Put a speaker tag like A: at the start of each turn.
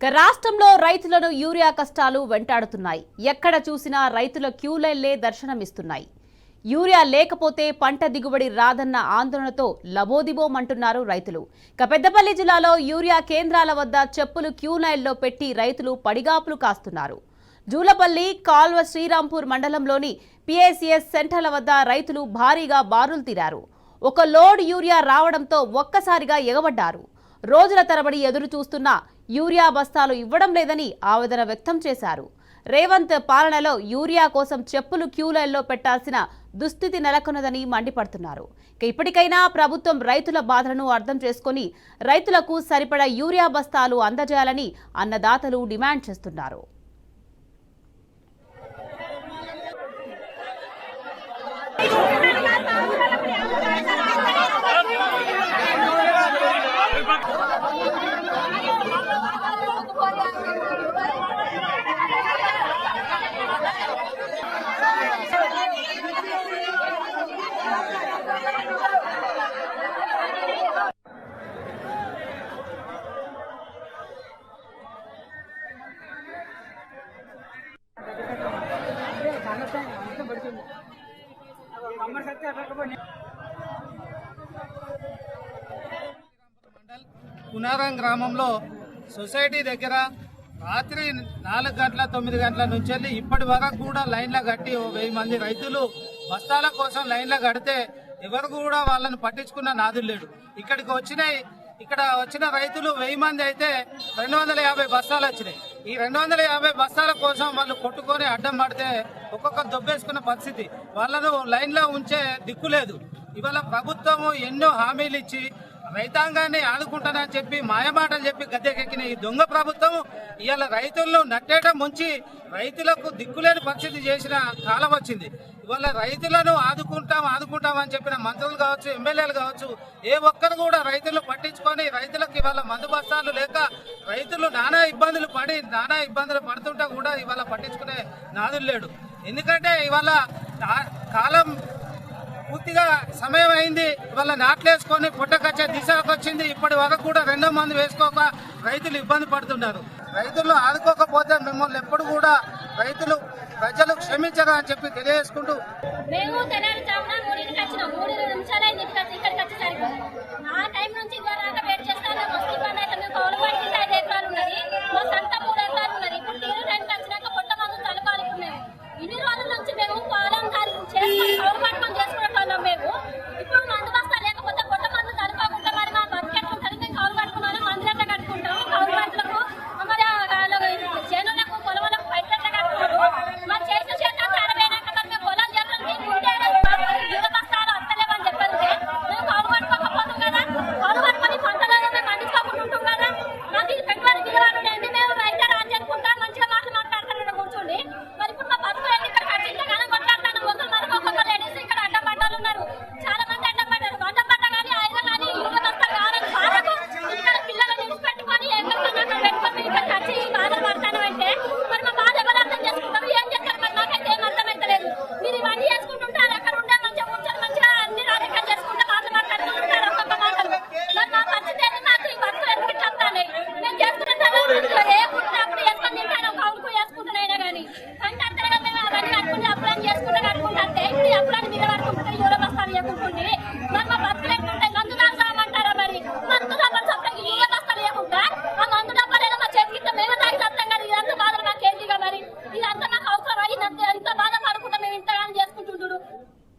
A: రాష్ట్రంలో రైతులను యూరియా కష్టాలు వెంటాడుతున్నాయి. ఎక్కడ చూసినా రైతుల క్యూలైన్లే దర్శనమిస్తున్నాయి. యూరియా లేకపోతే పంట దిగుబడి రాదన్న ఆందోళనతో లబోదిబోమంటున్నారు రైతులు. పెద్దపల్లి జిల్లాలో యూరియా కేంద్రాల వద్ద చెప్పులు క్యూలైన్లో పెట్టి రైతులు పడిగాపులు కాస్తున్నారు. జూలపల్లి, కాల్వ, శ్రీరాంపూర్ మండలంలోని పిఎస్సిఎస్ సెంటర్ల వద్ద రైతులు భారీగా బారులు తీరారు. ఒక లోడ్ యూరియా రావడంతో ఒక్కసారిగా ఎగబడ్డారు. రోజుల తరబడి ఎదురు చూస్తున్న యూరియా బస్తాలు ఇవ్వడం లేదని ఆవేదన వ్యక్తం చేశారు. రేవంత్ పాలనలో యూరియా కోసం చెప్పులు క్యూలైన్లో పెట్టాల్సిన దుస్థితి నెలకొన్నదని మండిపడుతున్నారు. ఇప్పటికైనా ప్రభుత్వం రైతుల బాధలను అర్థం చేసుకుని రైతులకు సరిపడా యూరియా బస్తాలు అందజేయాలని అన్నదాతలు డిమాండ్ చేస్తున్నారు.
B: కునారం గ్రామంలో సొసైటీ దగ్గర రాత్రి 4 గంటల 9 గంటల నుంచి వెళ్ళి ఇప్పటి వరకు కూడా లైన్లో కట్టి 1000 మంది రైతులు బస్తాల కోసం లైన్లో కడితే ఎవరు కూడా వాళ్ళని పట్టించుకున్న నాదులు లేడు. ఇక్కడ వచ్చిన రైతులు 1000 మంది అయితే 250 బస్తాలు వచ్చినాయి. ఈ 250 బస్తాల కోసం వాళ్ళు కొట్టుకొని అడ్డం పడితే ఒక్కొక్క దొబ్బేసుకున్న పరిస్థితి. వాళ్ళను లైన్లో ఉంచే దిక్కు లేదు. ఇవాళ ప్రభుత్వం ఎన్నో హామీలు ఇచ్చి రైతాంగాన్ని ఆదుకుంటానని చెప్పి మాయమాటలు చెప్పి గద్దెకెక్కిన ఈ దొంగ ప్రభుత్వం ఇవాళ రైతులను నట్టేట ముంచి రైతులకు దిక్కులేని పరిస్థితి చేసిన కాలం వచ్చింది. ఇవాళ రైతులను ఆదుకుంటామని చెప్పిన మంత్రులు కావచ్చు, ఎమ్మెల్యేలు కావచ్చు, ఏ ఒక్కరు కూడా రైతులు పట్టించుకొని రైతులకు ఇవాళ మందు బస్తాలు లేక రైతులు నానా ఇబ్బందులు పడుతుంటా కూడా ఇవాళ పట్టించుకునే నాదులు లేడు. ఎందుకంటే ఇవాళ కాలం పూర్తిగా సమయం అయింది. ఇవాళ నాట్లేసుకొని పుట్టకచ్చే దిశకు వచ్చింది. ఇప్పటి వరకు కూడా 2 మంది వేసుకోక రైతులు ఇబ్బంది పడుతున్నారు. రైతులు ఆదుకోకపోతే మిమ్మల్ని ఎప్పుడు కూడా ప్రజలు క్షమించరు అని చెప్పి తెలియజేసుకుంటూ
C: మేము తెలంగాణ 3 నిమిషాలైంది ఇక్కడికి వచ్చేసరికి ఆ టైం నుంచి వెయిట్ చేస్తాను.